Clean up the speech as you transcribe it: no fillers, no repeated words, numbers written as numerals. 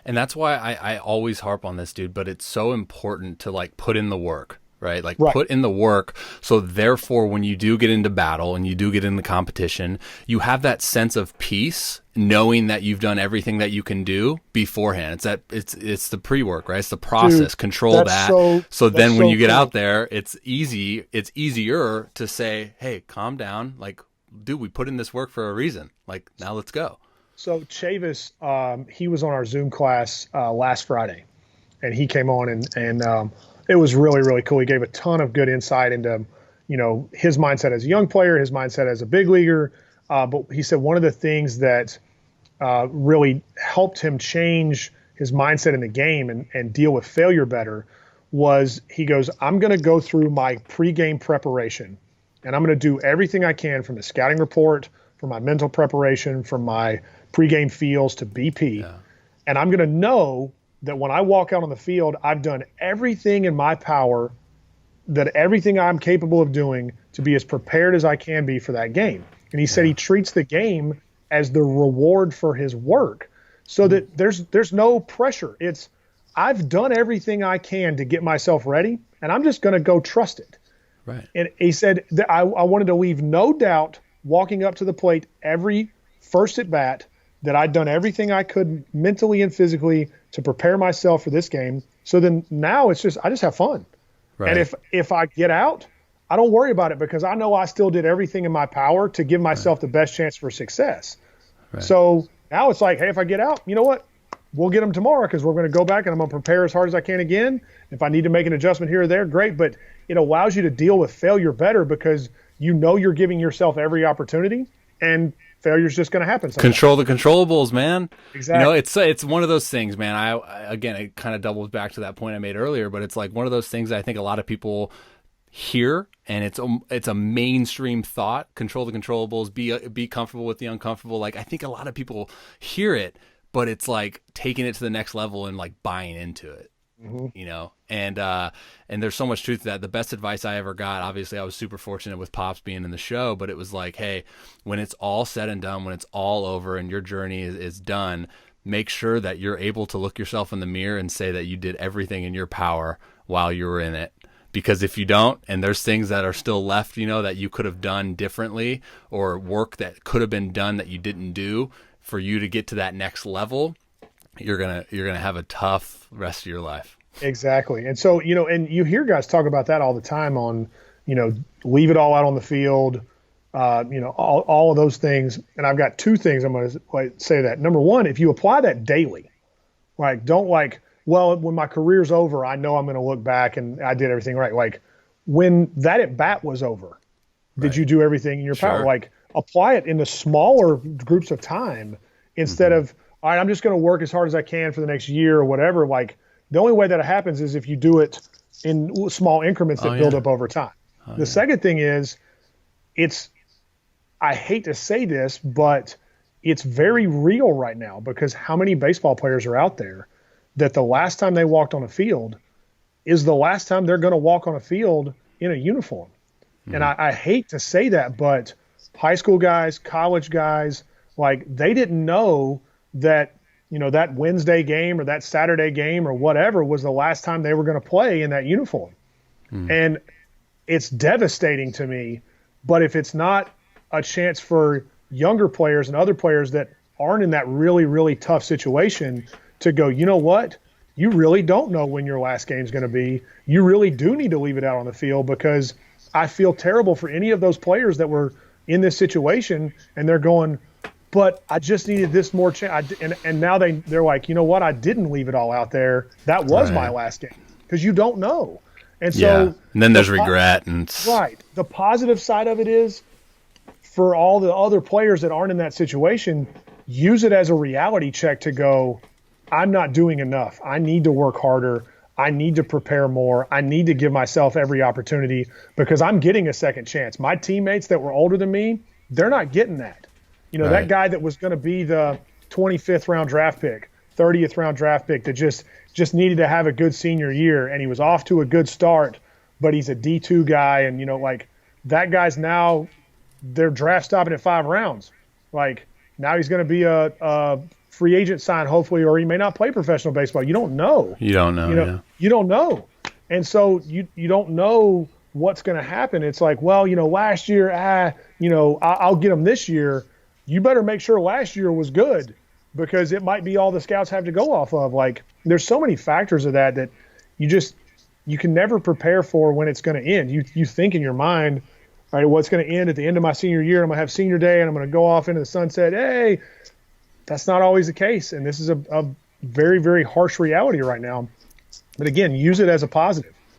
And that's why I always harp on this, dude, but it's so important to like put in the work, right? Like Right. put in the work. So therefore, when you do get into battle and you do get into competition, you have that sense of peace knowing that you've done everything that you can do beforehand. It's the pre-work, right? It's the Dude, process. Control that's that. so So that's then when so you get cool. out there, it's easier to say, hey, calm down. Like, dude, we put in this work for a reason. Like, now let's go. So Chavis, he was on our Zoom class last Friday, and he came on and it was really really cool. He gave a ton of good insight into his mindset as a young player, his mindset as a big leaguer. But he said one of the things that really helped him change his mindset in the game and deal with failure better was he goes, I'm going to go through my pregame preparation and I'm going to do everything I can from the scouting report, from my mental preparation, from my pregame feels to BP. Yeah. And I'm going to know that when I walk out on the field, I've done everything in my power, that everything I'm capable of doing to be as prepared as I can be for that game. And he said he treats the game as the reward for his work so that there's no pressure. It's I've done everything I can to get myself ready, and I'm just going to go trust it. Right. And he said that I wanted to leave no doubt walking up to the plate every first at bat that I'd done everything I could mentally and physically to prepare myself for this game. So then now it's just I just have fun. Right. And if I get out, I don't worry about it because I know I still did everything in my power to give myself the best chance for success. Right. So now it's like, hey, if I get out, you know what? We'll get them tomorrow because we're going to go back and I'm going to prepare as hard as I can again. If I need to make an adjustment here or there, great. But it allows you to deal with failure better because you know you're giving yourself every opportunity and failure's just going to happen sometimes. Control the controllables, man. Exactly. It's one of those things, man. Again, it kind of doubles back to that point I made earlier, but it's like one of those things I think a lot of people hear, and it's a mainstream thought. Control the controllables. Be comfortable with the uncomfortable. Like I think a lot of people hear it, but it's like taking it to the next level and like buying into it. Mm-hmm. And there's so much truth to that. The best advice I ever got, obviously I was super fortunate with Pops being in the show, but it was like, hey, when it's all said and done, when it's all over and your journey is done, make sure that you're able to look yourself in the mirror and say that you did everything in your power while you were in it. Because if you don't, and there's things that are still left, that you could have done differently, or work that could have been done that you didn't do for you to get to that next level, you're gonna have a tough rest of your life. Exactly. And so, and you hear guys talk about that all the time on, leave it all out on the field, all of those things. And I've got two things I'm going to say that. Number one, if you apply that daily, like don't like, well, when my career's over, I know I'm going to look back and I did everything right. Like when that at bat was over, did you do everything in your power? Sure. Like apply it in the smaller groups of time instead of, all right, I'm just going to work as hard as I can for the next year or whatever. Like the only way that it happens is if you do it in small increments that build up over time. The second thing is I hate to say this, but it's very real right now because how many baseball players are out there that the last time they walked on a field is the last time they're going to walk on a field in a uniform. And I hate to say that, but high school guys, college guys, like they didn't know that, that Wednesday game or that Saturday game or whatever was the last time they were going to play in that uniform. And it's devastating to me. But if it's not a chance for younger players and other players that aren't in that really, really tough situation to go, you know what? You really don't know when your last game is going to be. You really do need to leave it out on the field because I feel terrible for any of those players that were in this situation and they're going, but I just needed this more chance. And now they're like, you know what? I didn't leave it all out there. That was my last game because you don't know. And so and then there's regret and right. The positive side of it is for all the other players that aren't in that situation, use it as a reality check to go, I'm not doing enough. I need to work harder. I need to prepare more. I need to give myself every opportunity because I'm getting a second chance. My teammates that were older than me, they're not getting that. That guy that was going to be the 25th round draft pick, 30th round draft pick that just needed to have a good senior year and he was off to a good start, but he's a D2 guy and, that guy's now they're draft stopping at 5 rounds. Like now he's going to be a free agent sign, hopefully, or he may not play professional baseball. You don't know. You don't know. Yeah. You don't know. And so you don't know what's going to happen. It's like, well, last year, I'll get him this year. You better make sure last year was good, because it might be all the scouts have to go off of. Like, there's so many factors of that you can never prepare for when it's going to end. You think in your mind, all right, well, it's going to end at the end of my senior year. I'm going to have senior day and I'm going to go off into the sunset. Hey, that's not always the case. And this is a very, very harsh reality right now. But again, use it as a positive.